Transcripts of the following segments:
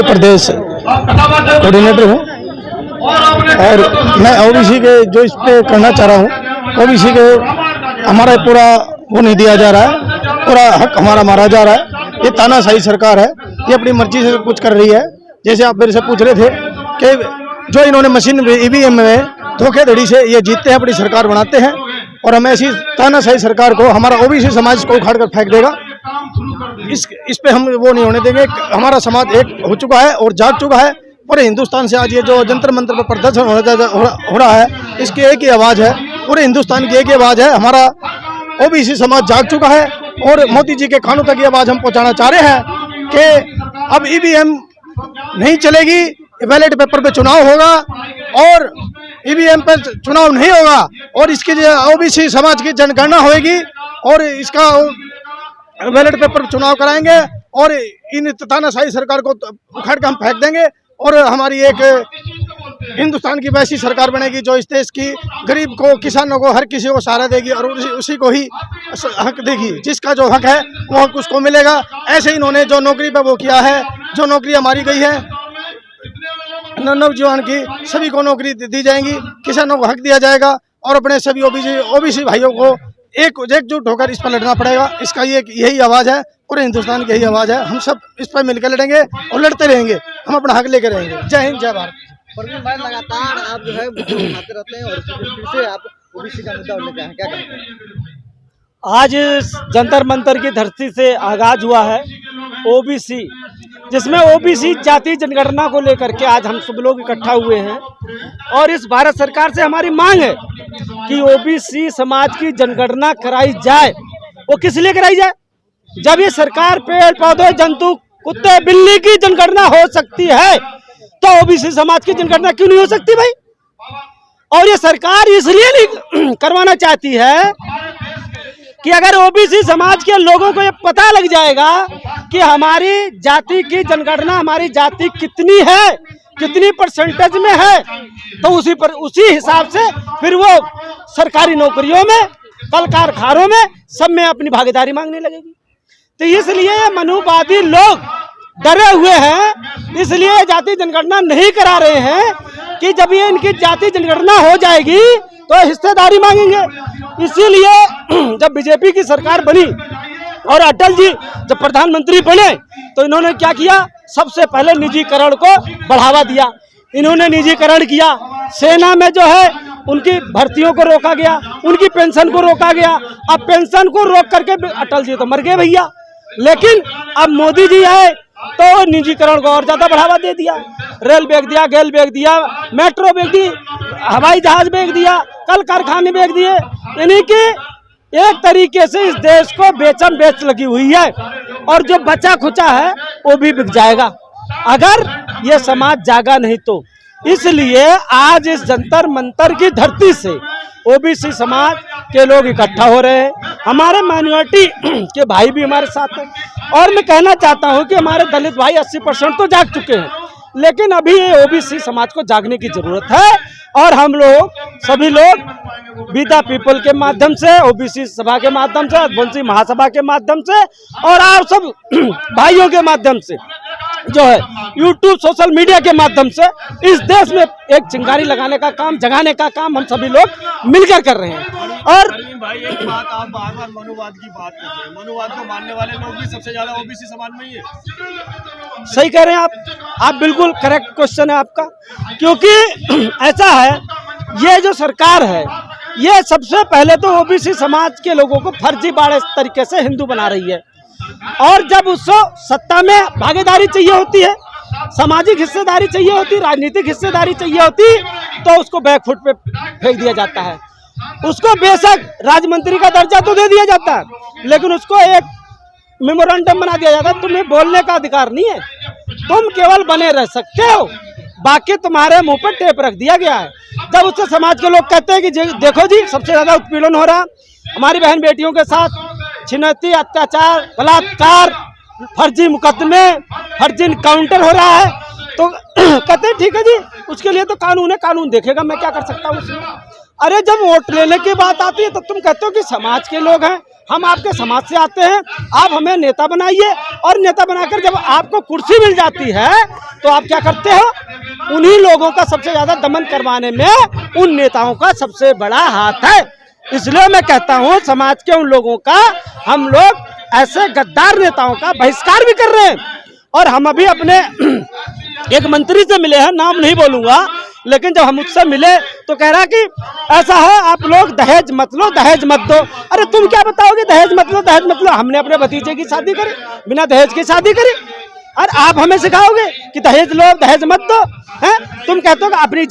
के प्रदेश कोऑर्डिनेटर हूँ और मैं ओबीसी के जो इस पे करना चाह रहा हूँ, ओबीसी के हमारा पूरा वो नहीं दिया जा रहा है, पूरा हक हमारा मारा जा रहा है। ये तानाशाही सरकार है, ये अपनी मर्जी से कुछ कर रही है। जैसे आप मेरे से पूछ रहे थे कि जो इन्होंने मशीन ईवीएम में धोखेधड़ी से ये जीतते हैं, अपनी सरकार बनाते हैं, और हम ऐसी तानाशाही सरकार को हमारा ओबीसी समाज को उखाड़ कर फेंक देगा। इस पे हम वो नहीं होने देंगे। हमारा समाज एक हो चुका है और जाग चुका है। पूरे हिंदुस्तान से आज ये जो जंतर मंतर पर प्रदर्शन हो रहा है, इसकी एक ही आवाज़ है, पूरे हिंदुस्तान की एक ही आवाज़ है। हमारा ओबीसी समाज जाग चुका है और मोदी जी के कानों तक ये आवाज़ हम पहुंचाना चाह रहे हैं कि अब ईवीएम नहीं चलेगी, बैलेट पेपर पे चुनाव होगा और ईवीएम पर चुनाव नहीं होगा, और इसकी ओबीसी समाज की जनगणना होगी और इसका बैलेट पेपर चुनाव कराएंगे और इन तानाशाही सरकार को उखाड़ के हम फेंक देंगे और हमारी एक हिंदुस्तान की वैसी सरकार बनेगी जो इस देश की गरीब को, किसानों को, हर किसी को सहारा देगी और उसी को ही हक देगी। जिसका जो हक है वो हक उसको मिलेगा। ऐसे इन्होंने जो नौकरी पे वो किया है, जो नौकरी हमारी गई है नवजवान की, सभी को नौकरी दी जाएगी, किसानों को हक दिया जाएगा और अपने सभी ओबीसी भाइयों को एकजुट होकर इस पर लड़ना पड़ेगा। इसका यही आवाज़ है, पूरे हिंदुस्तान की यही आवाज़ है। हम सब इस पर मिलकर लड़ेंगे और लड़ते रहेंगे, हम अपना हक लेकर रहेंगे। जय हिंद, जय भारत। परवीन भाई, लगातार आप जो है मुद्दे उठाते रहते हैं और फिर से आप ओबीसी का मुद्दा लेकर हैं, क्या कहते हैं? आज जंतर मंतर की धरती से आगाज हुआ है ओबीसी, जिसमें ओबीसी जाति जनगणना को लेकर के आज हम सब लोग इकट्ठा हुए हैं और इस भारत सरकार से हमारी मांग है कि ओबीसी समाज की जनगणना कराई जाए। वो किस लिए कराई जाए? जब ये सरकार पेड़ पौधे, जंतु, कुत्ते, बिल्ली की जनगणना हो सकती है तो ओबीसी समाज की जनगणना क्यों नहीं हो सकती भाई? और ये सरकार इसलिए नहीं करवाना चाहती है कि अगर ओबीसी समाज के लोगों को ये पता लग जाएगा कि हमारी जाति की जनगणना, हमारी जाति कितनी है, कितनी परसेंटेज में है, तो उसी हिसाब से फिर वो सरकारी नौकरियों में, कल कारखानों में, सब में अपनी भागीदारी मांगने लगेगी। तो इसलिए मनुवादी लोग डरे हुए हैं, इसलिए जाति जनगणना नहीं करा रहे हैं कि जब ये इनकी जाति जनगणना हो जाएगी तो हिस्सेदारी मांगेंगे। इसीलिए जब बीजेपी की सरकार बनी और अटल जी जब प्रधानमंत्री बने तो इन्होंने क्या किया? सबसे पहले निजीकरण को बढ़ावा दिया। इन्होंने निजीकरण किया, सेना में जो है उनकी भर्तियों को रोका गया, उनकी पेंशन को रोका गया। अब पेंशन को रोक करके अटल जी तो मर गए भैया, लेकिन अब मोदी जी आए तो निजीकरण को और ज्यादा बढ़ावा दे दिया। रेल बेच दिया, गैल बेच दिया, मेट्रो बेच दी, हवाई जहाज बेच दिया, कल कारखाने बेच दिए। यानी कि एक तरीके से इस देश को बेचम बेच लगी हुई है और जो बचा खुचा है वो भी बिक जाएगा अगर ये समाज जागा नहीं तो। इसलिए आज इस जंतर मंतर की धरती से ओबीसी समाज के लोग इकट्ठा हो रहे हैं। हमारे माइनॉरिटी के भाई भी हमारे साथ हैं और मैं कहना चाहता हूं कि हमारे दलित भाई 80% तो जाग चुके हैं, लेकिन अभी ये ओबीसी समाज को जागने की जरूरत है। और हम लोग सभी लोग विदा पीपल के माध्यम से, ओबीसी सभा के माध्यम से, वंशी महासभा के माध्यम से और आप सब भाइयों के माध्यम से जो है यूट्यूब, सोशल मीडिया के माध्यम से इस देश में एक चिंगारी लगाने का काम, जगाने का काम हम सभी लोग मिलकर कर रहे हैं। और भाई एक बात, आप बार बार मनुवाद की बात करते हैं, मनुवाद को मानने वाले लोग भी सबसे ज्यादा ओबीसी समाज में ही है। सही कह रहे हैं आप बिल्कुल करेक्ट क्वेश्चन है आपका, क्योंकि ऐसा है ये जो सरकार है ये सबसे पहले तो ओबीसी समाज के लोगों को फर्जीवाड़े तरीके से हिंदू बना रही है और जब उसको सत्ता में भागीदारी चाहिए होती है, सामाजिक हिस्सेदारी चाहिए होती, राजनीतिक हिस्सेदारी चाहिए होती, तो उसको बैकफुट पे फेंक दिया जाता है। उसको बेशक राज्य का दर्जा तो दे दिया जाता है, लेकिन उसको एक मेमोरेंडम बना दिया जाता है, तुम्हें बोलने का अधिकार नहीं है, तुम केवल बने रह सकते हो, बाकी तुम्हारे मुंह पर टेप रख दिया गया है। जब उससे समाज के लोग कहते हैं कि देखो जी सबसे ज्यादा उत्पीड़न हो रहा, हमारी बहन बेटियों के साथ छिनौती, अत्याचार, बलात्कार, फर्जी मुकदमे, फर्जी काउंटर हो रहा है, तो कहते हैं ठीक है जी उसके लिए तो कानून है, कानून देखेगा, मैं क्या कर सकता हूँ उसमें। अरे जब वोट लेने की बात आती है तो तुम कहते हो कि समाज के लोग हैं, हम आपके समाज से आते हैं, आप हमें नेता बनाइए, और नेता बनाकर जब आपको कुर्सी मिल जाती है तो आप क्या करते हो? उन्हीं लोगों का सबसे ज्यादा दमन करवाने में उन नेताओं का सबसे बड़ा हाथ है। इसलिए मैं कहता हूँ समाज के उन लोगों का, हम लोग ऐसे गद्दार नेताओं का बहिष्कार भी कर रहे हैं। और हम अभी अपने एक मंत्री से मिले हैं, नाम नहीं बोलूंगा, लेकिन जब हम उससे मिले तो कह रहा कि ऐसा है आप लोग दहेज मत लो, दहेज मत दो। अरे तुम क्या बताओगे दहेज मत लो, दहेज मत लो? हमने अपने भतीजे की शादी करी, बिना दहेज की शादी करी, और आप हमें सिखाओगे कि दहेज लो, दहेज मत दो? हैं? तुम कहते हो कि अपनी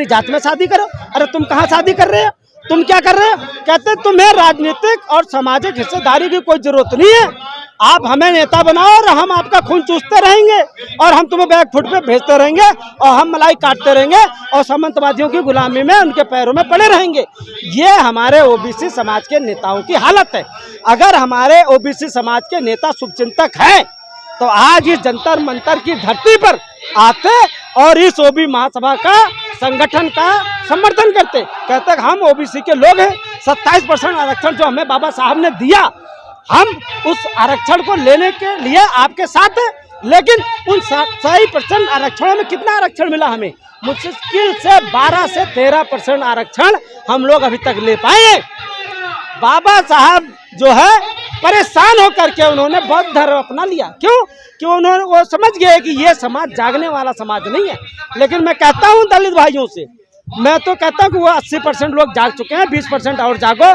जात में शादी करो। अरे तुम कहाँ शादी कर रहे हो? तुम क्या कर रहे हो? कहते तुम्हें राजनीतिक और सामाजिक हिस्सेदारी की कोई जरूरत नहीं है, आप हमें नेता बनाओ और हम आपका खून चूसते रहेंगे, और हम तुम्हें बैक फुट पे भेजते रहेंगे, और हम मलाई काटते रहेंगे, और सामंतवादियों की गुलामी में उनके पैरों में पड़े रहेंगे। ये हमारे ओबीसी समाज के नेताओं की हालत है। अगर हमारे ओबीसी समाज के नेता शुभचिंतक हैं तो आज इस जंतर मंतर की धरती पर आते और इस ओबी महासभा का संगठन का समर्थन करते, कहते हम ओबीसी के लोग हैं, 27% आरक्षण जो हमें बाबा साहब ने दिया, हम उस आरक्षण को लेने के लिए आपके साथ हैं। लेकिन उन 27% आरक्षणों में कितना आरक्षण मिला हमें? मुश्किल से 12 से 13% आरक्षण हम लोग अभी तक ले पाए। बाबा साहब जो है परेशान होकर के उन्होंने बौद्ध धर्म अपना लिया। क्यों? कि उन्होंने वो समझ गए कि ये समाज जागने वाला समाज नहीं है। लेकिन मैं कहता हूँ दलित भाइयों से, मैं तो कहता हूँ कि वो 80% लोग जाग चुके हैं, 20% और जागो,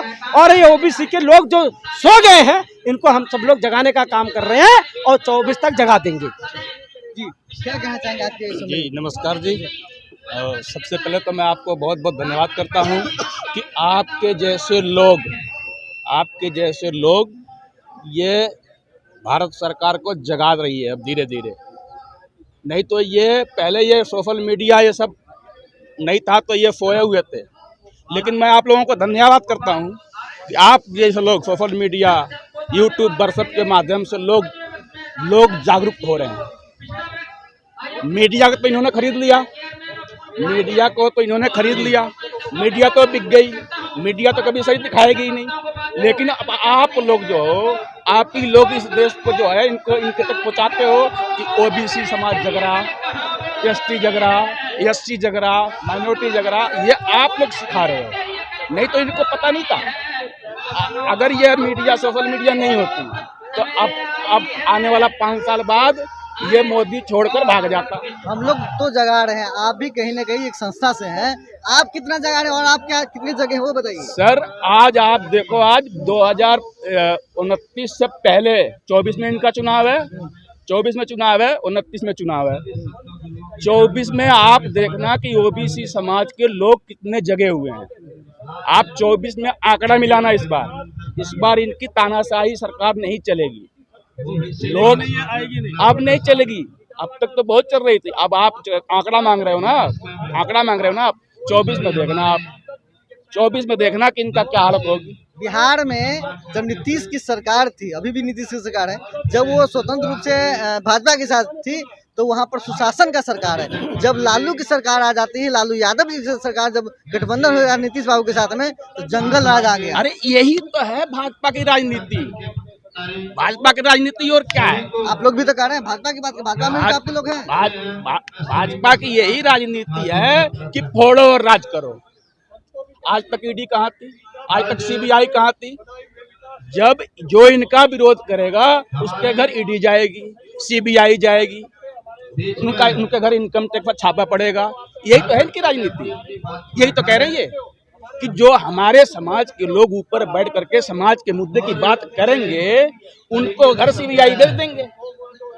और ये ओबीसी के लोग जो सो गए हैं इनको हम सब लोग जगाने का काम कर रहे हैं और 24 तक जगा देंगे। जी क्या कहना चाहेंगे आपके इस समय? जी नमस्कार जी। सबसे पहले तो मैं आपको बहुत बहुत धन्यवाद करता हूँ कि आपके जैसे लोग ये भारत सरकार को जगा रही है अब धीरे धीरे। नहीं तो ये पहले ये सोशल मीडिया ये सब नहीं था तो ये सोए हुए थे। लेकिन मैं आप लोगों को धन्यवाद करता हूँ कि आप जैसे लोग सोशल मीडिया, यूट्यूब, व्हाट्सएप के माध्यम से लोग जागरूक हो रहे हैं। मीडिया को तो इन्होंने खरीद लिया, मीडिया तो बिक गई, मीडिया तो कभी सही दिखाएगी ही नहीं। लेकिन अब आप लोग जो हो, आप ही लोग इस देश को जो है इनके तक पहुँचाते हो कि ओबीसी समाज जग रहा, एसटी जग रहा, एससी जग रहा, माइनॉरिटी जग रहा, ये आप लोग सिखा रहे हो। नहीं तो इनको पता नहीं था। अगर ये मीडिया, सोशल मीडिया नहीं होती तो अब आने वाला 5 साल बाद ये मोदी छोड़कर भाग जाता। हम लोग तो जगा रहे हैं, आप भी कहीं ना कहीं एक संस्था से हैं, आप कितना जगा रहे हैं और आप क्या कितनी जगह हो बताइए। सर आज आप देखो, आज 2029 से पहले 24 में इनका चुनाव है, 24 में चुनाव है, 29 में चुनाव है। 24 में आप देखना कि ओबीसी समाज के लोग कितने जगे हुए हैं। आप 24 में आंकड़ा मिलाना। इस बार इनकी तानाशाही सरकार नहीं चलेगी, लोग अब नहीं चलेगी। अब तक तो बहुत चल रही थी, अब आप आंकड़ा मांग रहे हो ना, आप 24 में देखना, आप 24 में देखना कि इनका क्या हालत होगी। बिहार में जब नीतीश की सरकार थी, अभी भी नीतीश की सरकार है, जब वो स्वतंत्र रूप से भाजपा के साथ थी तो वहाँ पर सुशासन का सरकार है। जब लालू की सरकार आ जाती है, लालू यादव की सरकार जब गठबंधन हो गया नीतीश बाबू के साथ में, तो जंगल राज आ गया। अरे यही तो है भाजपा की राजनीति, भाजपा की राजनीति। और क्या है? आप लोग भी तो कह रहे हैं भाजपा की बात, भाजपा में भी आपके लोग हैं। भाजपा की यही राजनीति है कि फोड़ो और राज करो। आज तक ईडी कहाँ थी? आज तक सीबीआई कहाँ थी? जब जो इनका विरोध करेगा उसके घर ईडी जाएगी, सीबीआई जाएगी, उनके घर इनकम टैक्स पर छापा पड़ेगा। यही तो है इनकी राजनीति। यही तो कह रही है कि जो हमारे समाज के लोग ऊपर बैठ करके समाज के मुद्दे की बात करेंगे उनको घर सीबीआई भेज देंगे,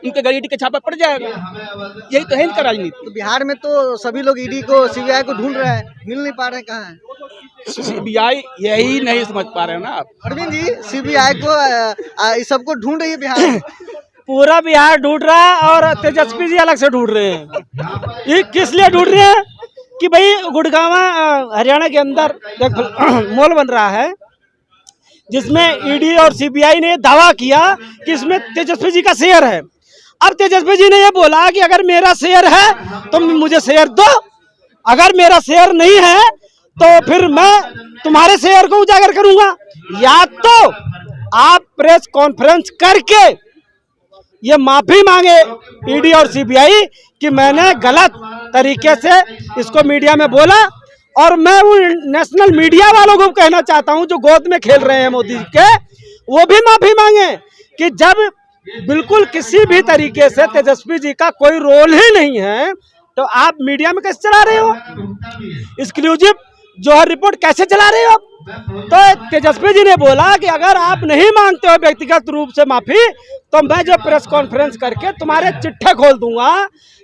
इनके घर ईडी के छापा पड़ जाएगा। यही तो है इनका राजनीति। तो बिहार में तो सभी लोग ईडी को, सीबीआई को ढूंढ रहे हैं, मिल नहीं पा रहे हैं, कहाँ है सीबीआई? यही नहीं समझ पा रहे हो ना आप। अरविंद जी, सीबीआई को इस सबको ढूंढ रही है बिहार में। पूरा बिहार ढूंढ रहा है और तेजस्वी जी अलग से ढूंढ रहे हैं। ये किस लिए ढूंढ रहे हैं कि भाई गुड़गांव हरियाणा के अंदर एक मॉल बन रहा है जिसमें ईडी और सीबीआई ने दावा किया कि इसमें तेजस्वी जी का शेयर है। अब तेजस्वी जी ने ये बोला कि अगर मेरा शेयर है तो मुझे शेयर दो, अगर मेरा शेयर नहीं है तो फिर मैं तुम्हारे शेयर को उजागर करूंगा, या तो आप प्रेस कॉन्फ्रेंस करके ये माफी मांगे ईडी और सीबीआई कि मैंने गलत तरीके से इसको मीडिया में बोला। और मैं उन नेशनल मीडिया वालों को कहना चाहता हूं जो गोद में खेल रहे हैं मोदी के, वो भी माफी मांगे कि जब बिल्कुल किसी भी तरीके से तेजस्वी जी का कोई रोल ही नहीं है तो आप मीडिया में कैसे चला रहे हो, एक्सक्लूसिव जो है रिपोर्ट कैसे चला रहे हो। तो तेजस्वी जी ने बोला कि अगर आप नहीं मांगते हो व्यक्तिगत रूप से माफी तो मैं जो प्रेस कॉन्फ्रेंस करके तुम्हारे चिट्ठे खोल दूंगा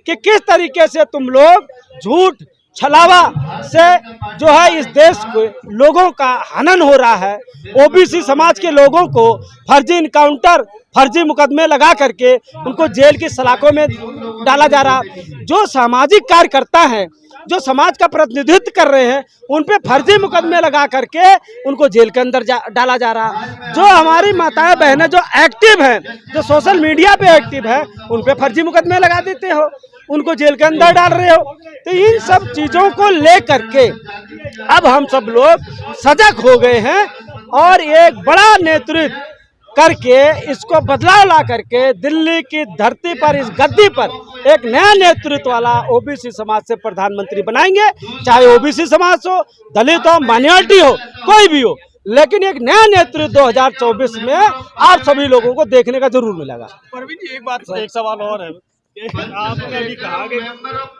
कि किस तरीके से तुम लोग झूठ छलावा से जो है इस देश के लोगों का हनन हो रहा है। ओबीसी समाज के लोगों को फर्जी इनकाउंटर, फर्जी मुकदमे लगा करके उनको जेल की सलाखों में डाला जा रहा। जो सामाजिक कार्यकर्ता हैं, जो समाज का प्रतिनिधित्व कर रहे हैं, उन पे फर्जी मुकदमे लगा करके उनको जेल के अंदर डाला जा रहा। जो हमारी माताएं बहनें जो एक्टिव हैं, जो सोशल मीडिया पे एक्टिव हैं, उन पे फर्जी मुकदमे लगा देते हो, उनको जेल के अंदर डाल रहे हो। तो इन सब चीजों को लेकर के अब हम सब लोग सजग हो गए हैं और एक बड़ा नेतृत्व करके इसको बदलाव ला करके दिल्ली की धरती पर, इस गद्दी पर एक नया नेतृत्व वाला ओबीसी समाज से प्रधानमंत्री बनाएंगे। चाहे ओबीसी समाज हो, दलित हो, माइनॉरिटी हो, कोई भी हो, लेकिन एक नया नेतृत्व 2024 में आप सभी लोगों को देखने का जरूर मिलेगा। परवीन जी, एक सवाल और है। आपने अभी कहा कि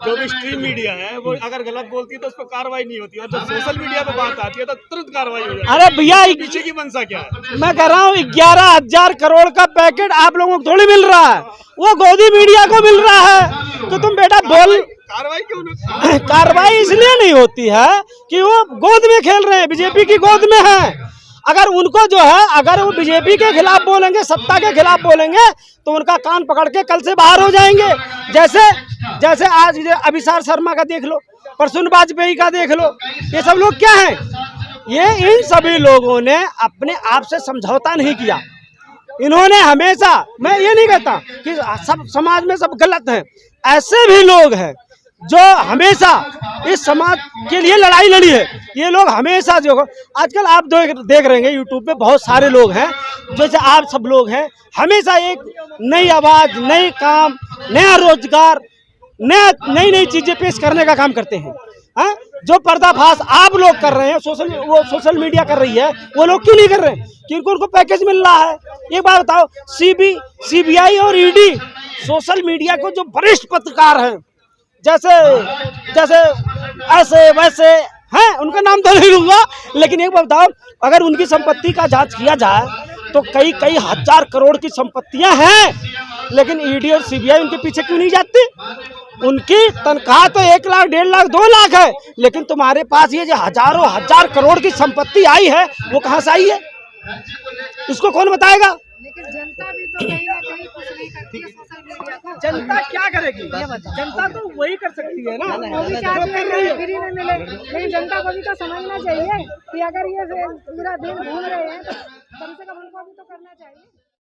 जो भी स्ट्रीम मीडिया है वो अगर गलत बोलती है तो उस पर कार्रवाई नहीं होती, और जब सोशल मीडिया पे बात आती है तो तुरंत कार्रवाई हो जाती है। अरे भैया, पीछे की मंशा क्या है? मैं कह रहा हूँ 11,000 करोड़ का पैकेट आप लोगों को थोड़ी मिल रहा है, वो गोदी मीडिया को मिल रहा है। तो तुम बेटा बोल, कार्रवाई क्यों नहीं? कार्रवाई इसलिए नहीं होती है कि वो गोद में खेल रहे हैं, बीजेपी की गोद में है। अगर उनको जो है, अगर वो बीजेपी के खिलाफ बोलेंगे, सत्ता के खिलाफ बोलेंगे, तो उनका कान पकड़ के कल से बाहर हो जाएंगे। जैसे आज अभिसार शर्मा का देख लो, प्रसून वाजपेयी का देख लो, ये सब लोग क्या हैं? ये इन सभी लोगों ने अपने आप से समझौता नहीं किया। इन्होंने हमेशा, मैं ये नहीं कहता कि सब समाज में सब गलत हैं, ऐसे भी लोग हैं जो हमेशा इस समाज के लिए लड़ाई लड़ी है। ये लोग हमेशा जो, आजकल आप देख रहे हैं यूट्यूब पे बहुत सारे लोग हैं जैसे आप सब लोग हैं, हमेशा एक नई आवाज, नई काम, नया रोजगार, नई चीजें पेश करने का काम करते हैं। हाँ, जो पर्दाफाश आप लोग कर रहे हैं, सोशल मीडिया कर रही है, वो लोग क्यों नहीं कर रहे हैं? क्योंकि उनको पैकेज मिल रहा है। एक बात बताओ, सीबीआई और ईडी सोशल मीडिया को जो वरिष्ठ पत्रकार हैं, जैसे ऐसे वैसे हैं, उनका नाम तो नहीं लूंगा, लेकिन एक बात बताओ, अगर उनकी संपत्ति का जांच किया जाए तो कई हजार करोड़ की संपत्तियां हैं, लेकिन ईडी और सीबीआई उनके पीछे क्यों नहीं जाती? उनकी तनख्वाह तो 1 लाख, 1.5 लाख, 2 लाख है, लेकिन तुम्हारे पास ये जो हजारों हजार करोड़ की संपत्ति आई है, वो कहां से आई है? इसको कौन बताएगा? लेकिन जनता भी तो कहीं ना कहीं कुछ नहीं करती है सोशल मीडिया को। जनता क्या करेगी? जनता तो वही कर सकती है ना, वो भी चाहती है कि फ्री में मिले, लेकिन जनता को भी तो समझना चाहिए कि अगर ये पूरा दिन घूम रहे हैं तो कम से कम उनको भी तो करना चाहिए।